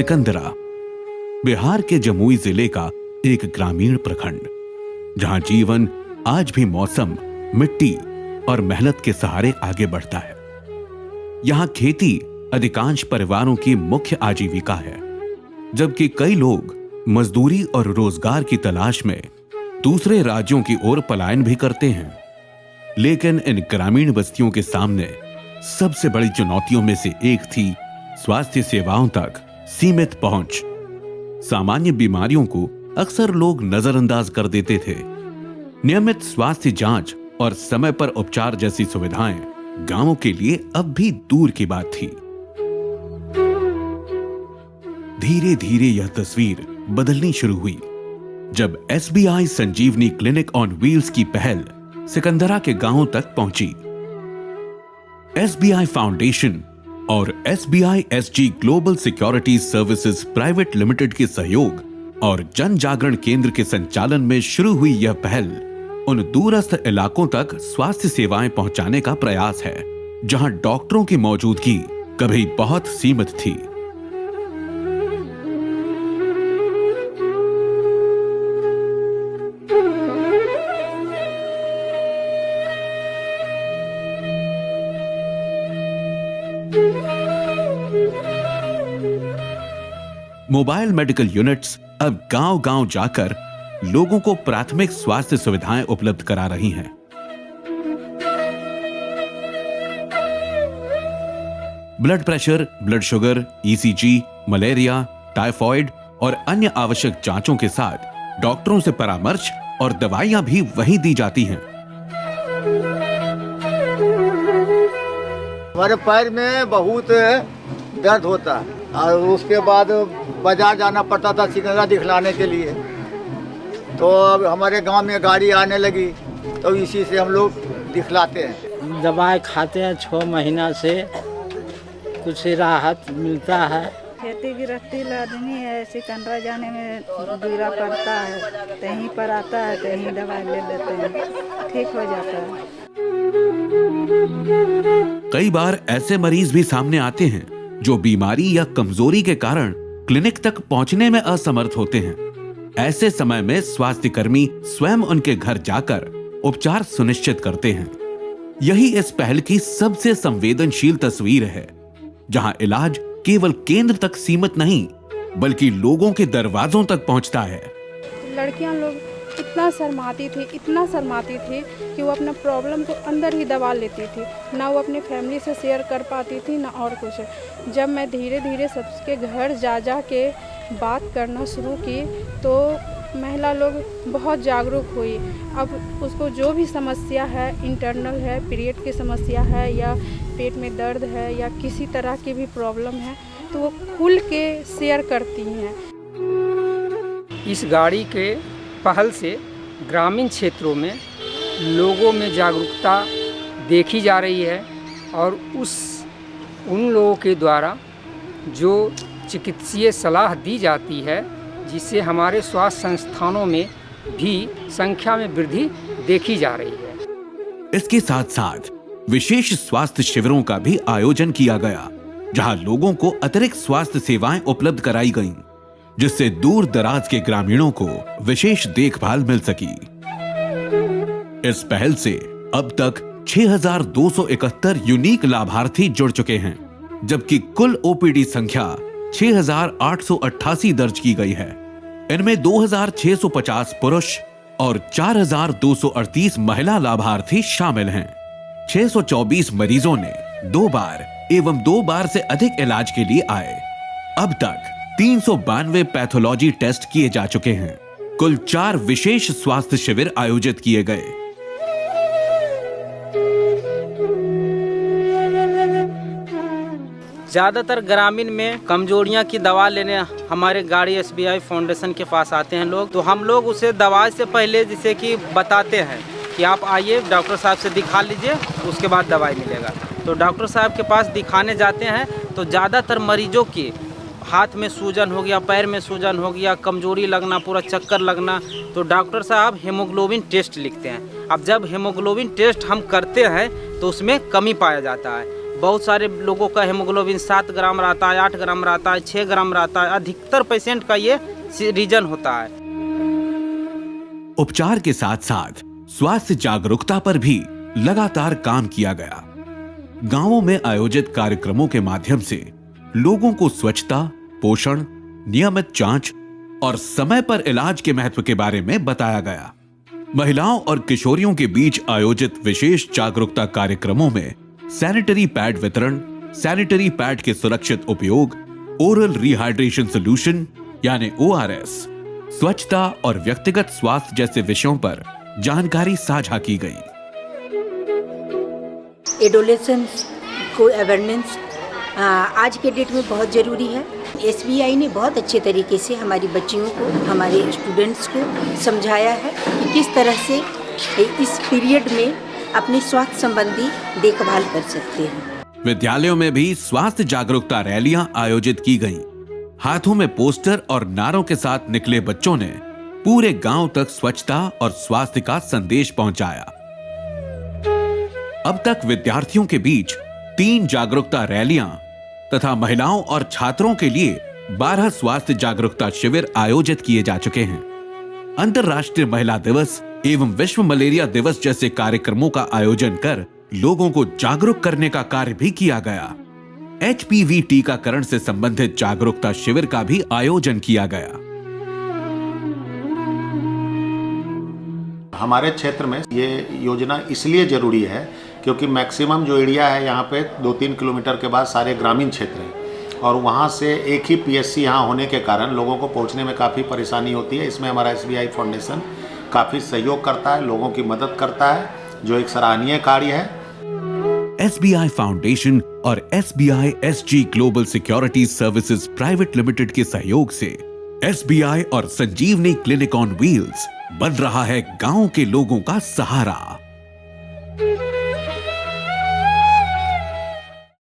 सिकंदरा बिहार के जमुई जिले का एक ग्रामीण प्रखंड, जहां जीवन आज भी मौसम, मिट्टी और मेहनत के सहारे आगे बढ़ता है। यहां खेती अधिकांश परिवारों की मुख्य आजीविका है, जबकि कई लोग मजदूरी और रोजगार की तलाश में दूसरे राज्यों की ओर पलायन भी करते हैं। लेकिन इन ग्रामीण बस्तियों के सामने सबसे बड़ी चुनौतियों में से एक थी स्वास्थ्य सेवाओं तक सीमित पहुंच। सामान्य बीमारियों को अक्सर लोग नजरअंदाज कर देते थे। नियमित स्वास्थ्य जांच और समय पर उपचार जैसी सुविधाएं गांवों के लिए अब भी दूर की बात थी। धीरे धीरे यह तस्वीर बदलनी शुरू हुई जब SBI Sanjeevani clinic on wheels की पहल सिकंदरा के गांवों तक पहुंची। SBI फाउंडेशन और SBI SG global securities services private limited के सहयोग और जन जागरण केंद्र के संचालन में शुरू हुई यह पहल उन दूरस्थ इलाकों तक स्वास्थ्य सेवाएं पहुंचाने का प्रयास है, जहां डॉक्टरों की मौजूदगी कभी बहुत सीमित थी। मोबाइल मेडिकल यूनिट्स अब गांव-गांव जाकर लोगों को प्राथमिक स्वास्थ्य सुविधाएं उपलब्ध करा रही हैं। Blood pressure, blood sugar, ECG, malaria, typhoid और अन्य आवश्यक जांचों के साथ डॉक्टरों से परामर्श और दवाइयां भी वहीं दी जाती हैं। हमारे पैर में बहुत दर्द होता है और उसके बाद बाजार जाना पड़ता था सिकंदरा दिखलाने के लिए। तो अब हमारे गांव में गाड़ी आने लगी तो इसी से हम लोग दिखलाते हैं। दवाई खाते हैं 6 महीना से कुछ राहत मिलता है। खेती गृहस्थी आदमी है, सिकंदरा जाने में दूरा पड़ता है, कहीं पर आता है, कहीं दवाई ले लेते हैं, ठीक हो जाता है। कई बार ऐसे मरीज भी सामने आते हैं जो बीमारी या कमजोरी के कारण क्लिनिक तक पहुंचने में असमर्थ होते हैं। ऐसे समय में स्वास्थ्य कर्मी स्वयं उनके घर जाकर उपचार सुनिश्चित करते हैं। यही इस पहल की सबसे संवेदनशील तस्वीर है, जहां इलाज केवल केंद्र तक सीमित नहीं बल्कि लोगों के दरवाजों तक पहुंचता है। लड़कियां लोग इतना शर्माती थी कि वो अपना प्रॉब्लम को अंदर ही दबा लेती थी, ना वो अपनी फैमिली से शेयर कर पाती थी ना और कुछ। जब मैं धीरे धीरे सबके घर जा के बात करना शुरू की तो महिला लोग बहुत जागरूक हुई। अब उसको जो भी समस्या है, इंटरनल है, पीरियड की समस्या है या पेट में दर्द है या किसी तरह की भी प्रॉब्लम है, तो वो खुल के शेयर करती हैं। इस गाड़ी के पहल से ग्रामीण क्षेत्रों में लोगों में जागरूकता देखी जा रही है और उन लोगों के द्वारा जो चिकित्सीय सलाह दी जाती है, जिससे हमारे स्वास्थ्य संस्थानों में भी संख्या में वृद्धि देखी जा रही है। इसके साथ साथ विशेष स्वास्थ्य शिविरों का भी आयोजन किया गया, जहां लोगों को अतिरिक्त स्वास्थ्य सेवाएं उपलब्ध कराई गईं, जिससे दूर दराज के ग्रामीणों को विशेष देखभाल मिल सकी। इस पहल से अब तक 6,271 यूनिक लाभार्थी जुड़ चुके हैं, जबकि कुल OPD संख्या 6,888 दर्ज की गई है। इनमें 2,650 पुरुष और 4,238 महिला लाभार्थी शामिल हैं। 624 मरीजों ने 2 बार एवं 2 बार से अधिक इलाज के लिए आए। अब तक 392 पैथोलॉजी टेस्ट किए जा चुके हैं। कुल 4 विशेष स्वास्थ्य शिविर आयोजित किए गए। ज़्यादातर ग्रामीण में कमजोरियां की दवा लेने हमारे गाड़ी SBI फाउंडेशन के पास आते हैं लोग, तो हम लोग उसे दवा से पहले जैसे कि बताते हैं कि आप आइए डॉक्टर साहब से दिखा लीजिए, उसके बाद दवाई मिलेगा। तो डॉक्टर साहब के पास दिखाने जाते हैं तो ज़्यादातर मरीजों की हाथ में सूजन हो गया, पैर में सूजन हो गया, कमजोरी लगना, पूरा चक्कर लगना, तो डॉक्टर साहब हीमोग्लोबिन टेस्ट लिखते हैं। अब जब हीमोग्लोबिन टेस्ट हम करते हैं तो उसमें कमी पाया जाता है। बहुत सारे लोगों का हेमोग्लोबिन 7 ग्राम रहता है, 8 ग्राम रहता है, 6 ग्राम रहता है। अधिकतर पेशेंट का ये रीजन होता है। उपचार के साथ साथ स्वास्थ्य जागरूकता पर भी लगातार काम किया गया। गांवों में आयोजित कार्यक्रमों के माध्यम से लोगों को स्वच्छता, पोषण, नियमित जांच और समय पर इलाज के महत्व के बारे में बताया गया। महिलाओं और किशोरियों के बीच आयोजित विशेष जागरूकता कार्यक्रमों में सैनिटरी पैड वितरण, सैनिटरी पैड के सुरक्षित उपयोग, ओरल रिहाइड्रेशन सॉल्यूशन यानी ORS, स्वच्छता और व्यक्तिगत स्वास्थ्य जैसे विषयों पर जानकारी साझा की गई। एडोलेसेंस को अवेयरनेस आज के डेट में बहुत ज़रूरी है। SBI ने बहुत अच्छे तरीके से हमारी बच्चियों को, हमारे स्टूडेंट्स को समझाया है कि किस तरह से इस पीरियड में अपनी स्वास्थ्य संबंधी देखभाल कर सकते हैं। विद्यालयों में भी स्वास्थ्य जागरूकता रैलियां आयोजित की गईं। हाथों में पोस्टर और नारों के साथ निकले बच्चों ने पूरे गांव तक स्वच्छता और स्वास्थ्य का संदेश पहुंचाया। अब तक विद्यार्थियों के बीच 3 जागरूकता रैलियां तथा महिलाओं और छात्रों के लिए 12 स्वास्थ्य जागरूकता शिविर आयोजित किए जा चुके हैं। अंतर्राष्ट्रीय महिला दिवस एवं विश्व मलेरिया दिवस जैसे कार्यक्रमों का आयोजन कर लोगों को जागरूक करने का कार्य भी किया गया। HPV टीकाकरण से संबंधित जागरूकता शिविर का भी आयोजन किया गया। हमारे क्षेत्र में ये योजना इसलिए जरूरी है क्योंकि मैक्सिमम जो एरिया है यहाँ पे 2-3 किलोमीटर के बाद सारे ग्रामीण क्षेत्र हैं और वहाँ से एक ही PSC यहाँ होने के कारण लोगों को पहुँचने में काफ़ी परेशानी होती है। इसमें हमारा SBI फाउंडेशन काफ़ी सहयोग करता है, लोगों की मदद करता है, जो एक सराहनीय कार्य है। SBI फाउंडेशन और SBI SG global security services private limited के सहयोग से SBI और संजीवनी क्लिनिक ऑन व्हील्स बन रहा है गांव के लोगों का सहारा।